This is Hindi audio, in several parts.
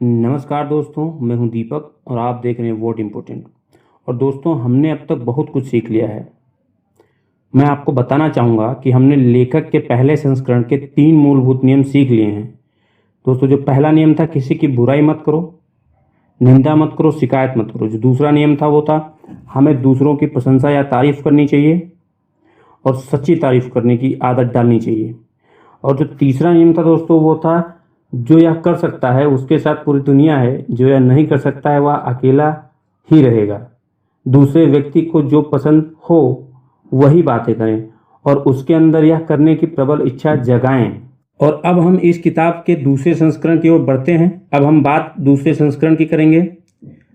नमस्कार दोस्तों, मैं हूं दीपक और आप देख रहे हैं व्हाट इम्पोर्टेंट। और दोस्तों, हमने अब तक बहुत कुछ सीख लिया है। मैं आपको बताना चाहूँगा कि हमने लेखक के पहले संस्करण के 3 मूलभूत नियम सीख लिए हैं। दोस्तों, जो पहला नियम था, किसी की बुराई मत करो, निंदा मत करो, शिकायत मत करो। जो दूसरा नियम था वो था, हमें दूसरों की प्रशंसा या तारीफ करनी चाहिए और सच्ची तारीफ करने की आदत डालनी चाहिए। और जो तीसरा नियम था दोस्तों, वो था, जो यह कर सकता है उसके साथ पूरी दुनिया है, जो यह नहीं कर सकता है वह अकेला ही रहेगा। दूसरे व्यक्ति को जो पसंद हो वही बातें करें और उसके अंदर यह करने की प्रबल इच्छा जगाएं। और अब हम इस किताब के दूसरे संस्करण की ओर बढ़ते हैं। अब हम बात दूसरे संस्करण की करेंगे,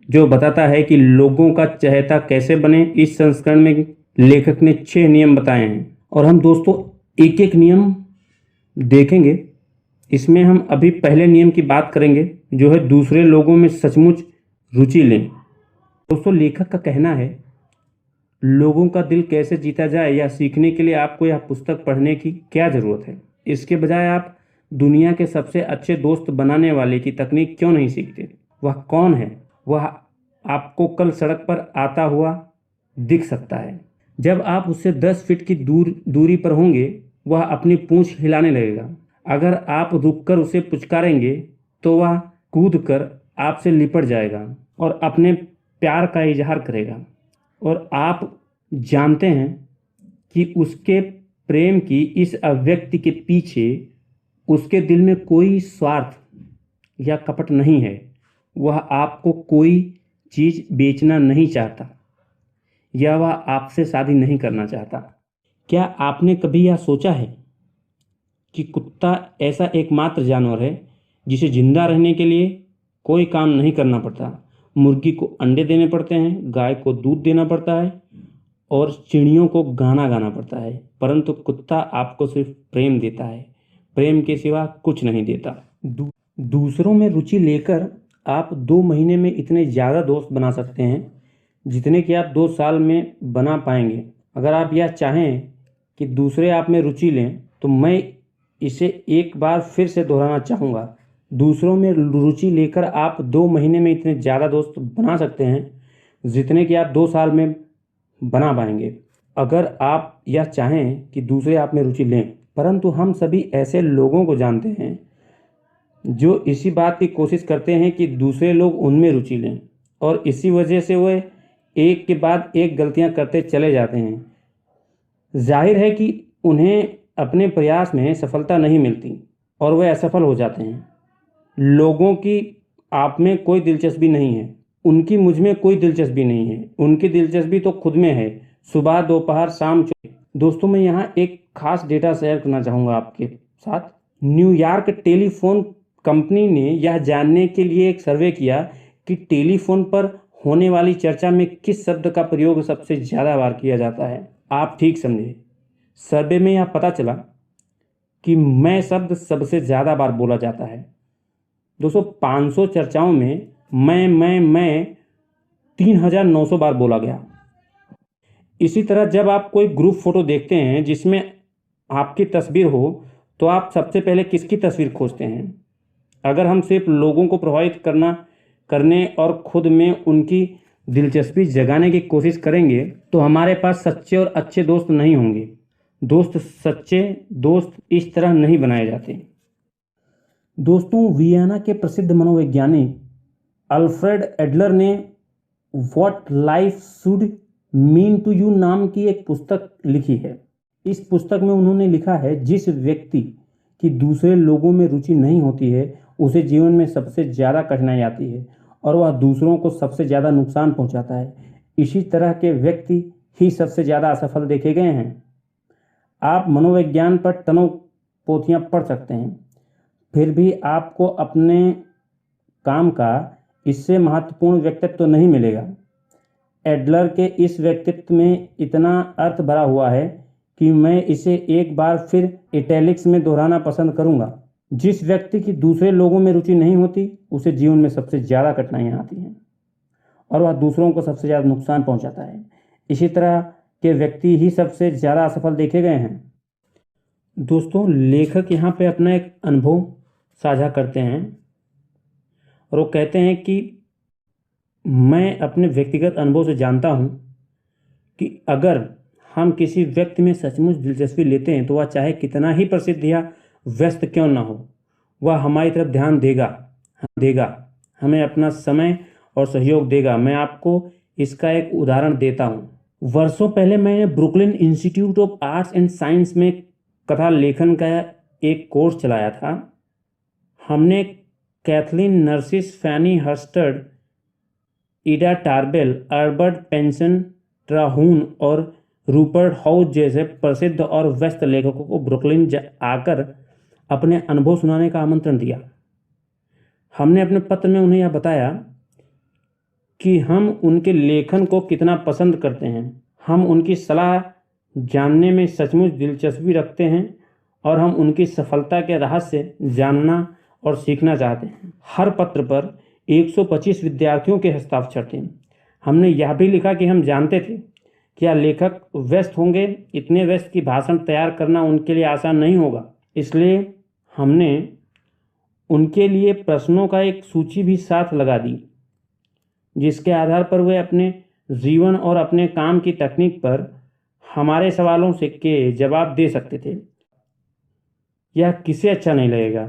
जो बताता है कि लोगों का चहेता कैसे बने। इस संस्करण में लेखक ने 6 नियम बताए हैं और हम दोस्तों एक एक नियम देखेंगे। इसमें हम अभी पहले नियम की बात करेंगे, जो है दूसरे लोगों में सचमुच रुचि लें। दोस्तों, लेखक का कहना है, लोगों का दिल कैसे जीता जाए यह सीखने के लिए आपको यह पुस्तक पढ़ने की क्या ज़रूरत है। इसके बजाय आप दुनिया के सबसे अच्छे दोस्त बनाने वाले की तकनीक क्यों नहीं सीखते। वह कौन है? वह आपको कल सड़क पर आता हुआ दिख सकता है। जब आप उससे 10 फीट की दूरी पर होंगे, वह अपनी पूंछ हिलाने लगेगा। अगर आप रुककर उसे पुचकारेंगे तो वह कूदकर आपसे लिपट जाएगा और अपने प्यार का इजहार करेगा। और आप जानते हैं कि उसके प्रेम की इस अभिव्यक्ति के पीछे उसके दिल में कोई स्वार्थ या कपट नहीं है। वह आपको कोई चीज़ बेचना नहीं चाहता या वह आपसे शादी नहीं करना चाहता। क्या आपने कभी यह सोचा है कि कुत्ता ऐसा एकमात्र जानवर है जिसे जिंदा रहने के लिए कोई काम नहीं करना पड़ता। मुर्गी को अंडे देने पड़ते हैं, गाय को दूध देना पड़ता है और चिड़ियों को गाना गाना पड़ता है, परंतु कुत्ता आपको सिर्फ प्रेम देता है। प्रेम के सिवा कुछ नहीं देता। दूसरों में रुचि लेकर आप 2 महीने में इतने ज़्यादा दोस्त बना सकते हैं जितने कि आप 2 साल में बना पाएंगे। अगर आप यह चाहें कि दूसरे आप में रुचि लें तो मैं इसे एक बार फिर से दोहराना चाहूँगा। दूसरों में रुचि लेकर आप 2 महीने में इतने ज़्यादा दोस्त बना सकते हैं जितने कि आप 2 साल में बना पाएंगे, अगर आप यह चाहें कि दूसरे आप में रुचि लें। परंतु हम सभी ऐसे लोगों को जानते हैं जो इसी बात की कोशिश करते हैं कि दूसरे लोग उनमें रुचि लें और इसी वजह से वे एक के बाद एक गलतियां करते चले जाते हैं। जाहिर है कि उन्हें अपने प्रयास में सफलता नहीं मिलती और वे असफल हो जाते हैं। लोगों की आप में कोई दिलचस्पी नहीं है, उनकी मुझ में कोई दिलचस्पी नहीं है। उनकी दिलचस्पी तो खुद में है, सुबह दोपहर शाम। दोस्तों, मैं यहाँ एक खास डेटा शेयर करना चाहूँगा आपके साथ। न्यूयॉर्क टेलीफोन कंपनी ने यह जानने के लिए एक सर्वे किया कि टेलीफोन पर होने वाली चर्चा में किस शब्द का प्रयोग सबसे ज़्यादा बार किया जाता है। आप ठीक समझे, सर्वे में यह पता चला कि मैं शब्द सबसे ज़्यादा बार बोला जाता है। दोस्तों, 500 चर्चाओं में मैं 3900 बार बोला गया। इसी तरह जब आप कोई ग्रुप फोटो देखते हैं जिसमें आपकी तस्वीर हो तो आप सबसे पहले किसकी तस्वीर खोजते हैं। अगर हम सिर्फ लोगों को प्रभावित करने और खुद में उनकी दिलचस्पी जगाने की कोशिश करेंगे तो हमारे पास सच्चे और अच्छे दोस्त नहीं होंगे। सच्चे दोस्त इस तरह नहीं बनाए जाते। दोस्तों, वियना के प्रसिद्ध मनोवैज्ञानिक अल्फ्रेड एडलर ने what life should mean to you नाम की एक पुस्तक लिखी है। इस पुस्तक में उन्होंने लिखा है, जिस व्यक्ति की दूसरे लोगों में रुचि नहीं होती है उसे जीवन में सबसे ज़्यादा कठिनाई आती है और वह दूसरों को सबसे ज़्यादा नुकसान पहुंचाता है। इसी तरह के व्यक्ति ही सबसे ज़्यादा असफल देखे गए हैं। आप मनोविज्ञान पर टनों पोथियाँ पढ़ सकते हैं, फिर भी आपको अपने काम का इससे महत्वपूर्ण व्यक्तित्व तो नहीं मिलेगा। एडलर के इस व्यक्तित्व में इतना अर्थ भरा हुआ है कि मैं इसे एक बार फिर इटैलिक्स में दोहराना पसंद करूंगा। जिस व्यक्ति की दूसरे लोगों में रुचि नहीं होती उसे जीवन में सबसे ज़्यादा कठिनाइयाँ आती हैं और वह दूसरों को सबसे ज़्यादा नुकसान पहुंचाता है। इसी तरह के व्यक्ति ही सबसे ज़्यादा असफल देखे गए हैं। दोस्तों, लेखक यहाँ पे अपना एक अनुभव साझा करते हैं और वो कहते हैं कि मैं अपने व्यक्तिगत अनुभव से जानता हूँ कि अगर हम किसी व्यक्ति में सचमुच दिलचस्पी लेते हैं तो वह चाहे कितना ही प्रसिद्ध या व्यस्त क्यों ना हो, वह हमारी तरफ ध्यान देगा, हमें अपना समय और सहयोग देगा। मैं आपको इसका एक उदाहरण देता हूँ। वर्षों पहले मैंने Brooklyn institute of arts and science में कथा लेखन का एक कोर्स चलाया था। हमने कैथलीन नर्सिस, फैनी हर्स्टड, ईडा टार्बेल, अल्बर्ट पेंसन, ट्राहून और रूपर्ट हाउस जैसे प्रसिद्ध और व्यस्त लेखकों को ब्रुकलिन आकर अपने अनुभव सुनाने का आमंत्रण दिया। हमने अपने पत्र में उन्हें यह बताया कि हम उनके लेखन को कितना पसंद करते हैं, हम उनकी सलाह जानने में सचमुच दिलचस्पी रखते हैं और हम उनकी सफलता के रहस्य जानना और सीखना चाहते हैं। हर पत्र पर 125 विद्यार्थियों के हस्ताक्षर थे। हमने यह भी लिखा कि हम जानते थे कि यह लेखक व्यस्त होंगे, इतने व्यस्त कि भाषण तैयार करना उनके लिए आसान नहीं होगा। इसलिए हमने उनके लिए प्रश्नों का एक सूची भी साथ लगा दी, जिसके आधार पर वे अपने जीवन और अपने काम की तकनीक पर हमारे सवालों के जवाब दे सकते थे। यह किसे अच्छा नहीं लगेगा?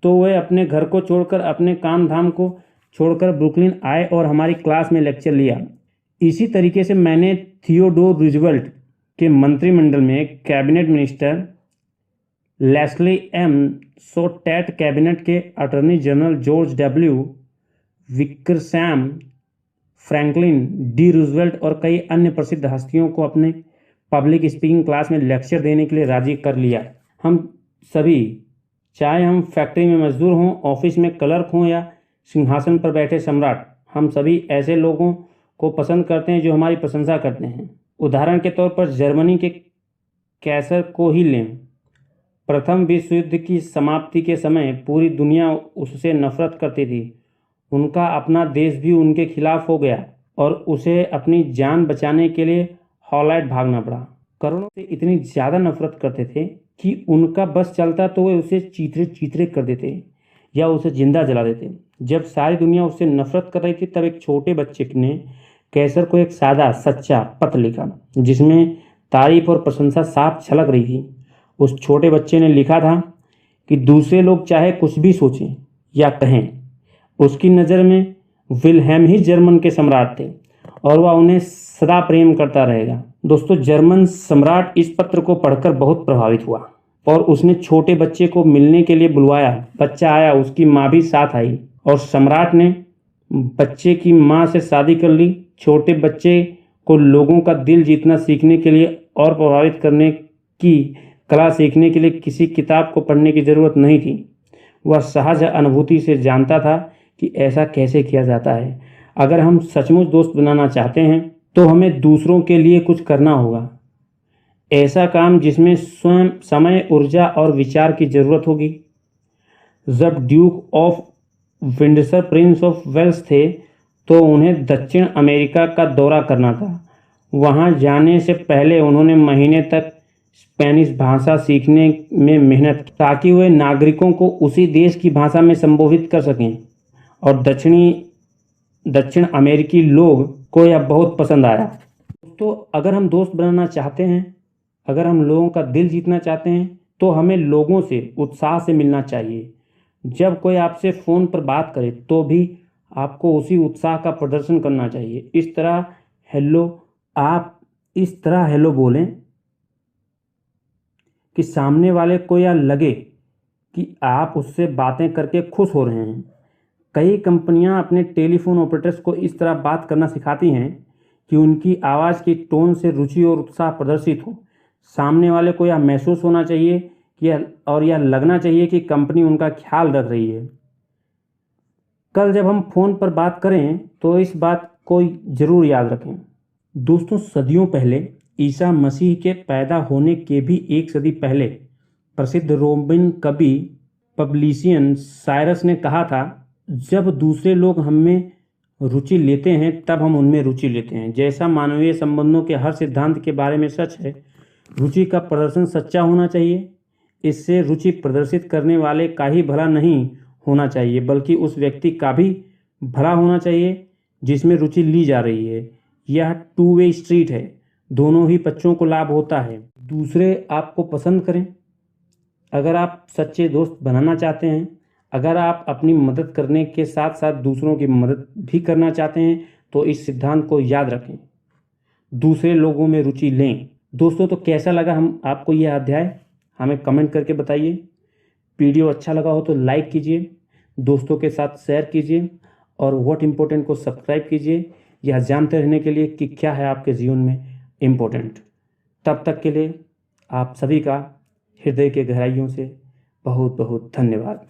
तो वे अपने घर को छोड़कर, अपने काम धाम को छोड़कर ब्रुकलिन आए और हमारी क्लास में लेक्चर लिया। इसी तरीके से मैंने थियोडोर रूजवेल्ट के मंत्रिमंडल में कैबिनेट मिनिस्टर, लेस्ली एम सोटैट कैबिनेट के attorney general George W Wickersham, Franklin D Roosevelt और कई अन्य प्रसिद्ध हस्तियों को अपने पब्लिक स्पीकिंग क्लास में लेक्चर देने के लिए राजी कर लिया। हम सभी, चाहे हम फैक्ट्री में मजदूर हों, ऑफिस में क्लर्क हों या सिंहासन पर बैठे सम्राट, हम सभी ऐसे लोगों को पसंद करते हैं जो हमारी प्रशंसा करते हैं। उदाहरण के तौर पर जर्मनी के कैसर को ही लें। प्रथम विश्व युद्ध की समाप्ति के समय पूरी दुनिया उससे नफरत करती थी। उनका अपना देश भी उनके खिलाफ हो गया और उसे अपनी जान बचाने के लिए हॉलैंड भागना पड़ा। करोड़ों से इतनी ज़्यादा नफरत करते थे कि उनका बस चलता तो वे उसे चीथड़े चीथड़े कर देते या उसे जिंदा जला देते। जब सारी दुनिया उससे नफरत कर रही थी, तब एक छोटे बच्चे ने कैसर को एक सादा सच्चा पत्र लिखा जिसमें तारीफ और प्रशंसा साफ झलक रही थी। उस छोटे बच्चे ने लिखा था कि दूसरे लोग चाहे कुछ भी सोचें या कहें, उसकी नज़र में विल्हेम ही जर्मन के सम्राट थे और वह उन्हें सदा प्रेम करता रहेगा। दोस्तों, जर्मन सम्राट इस पत्र को पढ़कर बहुत प्रभावित हुआ और उसने छोटे बच्चे को मिलने के लिए बुलवाया। बच्चा आया, उसकी माँ भी साथ आई और सम्राट ने बच्चे की माँ से शादी कर ली। छोटे बच्चे को लोगों का दिल जीतना सीखने के लिए और प्रभावित करने की कला सीखने के लिए किसी किताब को पढ़ने की ज़रूरत नहीं थी। वह सहज अनुभूति से जानता था कि ऐसा कैसे किया जाता है। अगर हम सचमुच दोस्त बनाना चाहते हैं तो हमें दूसरों के लिए कुछ करना होगा, ऐसा काम जिसमें स्वयं समय, ऊर्जा और विचार की जरूरत होगी। जब duke of Windsor prince of Wales थे तो उन्हें दक्षिण अमेरिका का दौरा करना था। वहां जाने से पहले उन्होंने महीने तक स्पेनिश भाषा सीखने में मेहनत की ताकि वे नागरिकों को उसी देश की भाषा में संबोधित कर सकें और दक्षिण अमेरिकी लोग को यह बहुत पसंद आया। तो अगर हम दोस्त बनाना चाहते हैं, अगर हम लोगों का दिल जीतना चाहते हैं तो हमें लोगों से उत्साह से मिलना चाहिए। जब कोई आपसे फ़ोन पर बात करे तो भी आपको उसी उत्साह का प्रदर्शन करना चाहिए। इस तरह हेलो बोलें कि सामने वाले को यह लगे कि आप उससे बातें करके खुश हो रहे हैं। कई कंपनियां अपने टेलीफोन ऑपरेटर्स को इस तरह बात करना सिखाती हैं कि उनकी आवाज़ की टोन से रुचि और उत्साह प्रदर्शित हो। सामने वाले को यह महसूस होना चाहिए कि यह लगना चाहिए कि कंपनी उनका ख्याल रख रही है। कल जब हम फ़ोन पर बात करें तो इस बात को ज़रूर याद रखें। दोस्तों, सदियों पहले, ईसा मसीह के पैदा होने के भी एक सदी पहले, प्रसिद्ध रोमन कवि पब्लिशियन साइरस ने कहा था, जब दूसरे लोग हम में रुचि लेते हैं तब हम उनमें रुचि लेते हैं। जैसा मानवीय संबंधों के हर सिद्धांत के बारे में सच है, रुचि का प्रदर्शन सच्चा होना चाहिए। इससे रुचि प्रदर्शित करने वाले का ही भला नहीं होना चाहिए, बल्कि उस व्यक्ति का भी भला होना चाहिए जिसमें रुचि ली जा रही है। यह टू वे स्ट्रीट है, दोनों ही पक्षों को लाभ होता है। दूसरे आपको पसंद करें, अगर आप सच्चे दोस्त बनाना चाहते हैं, अगर आप अपनी मदद करने के साथ साथ दूसरों की मदद भी करना चाहते हैं, तो इस सिद्धांत को याद रखें, दूसरे लोगों में रुचि लें। दोस्तों, तो कैसा लगा हम आपको यह अध्याय, हमें कमेंट करके बताइए। वीडियो अच्छा लगा हो तो लाइक कीजिए, दोस्तों के साथ शेयर कीजिए और व्हाट इम्पोर्टेंट को सब्सक्राइब कीजिए, यह जानते रहने के लिए कि क्या है आपके जीवन में इम्पोर्टेंट। तब तक के लिए आप सभी का हृदय के गहराइयों से बहुत बहुत धन्यवाद।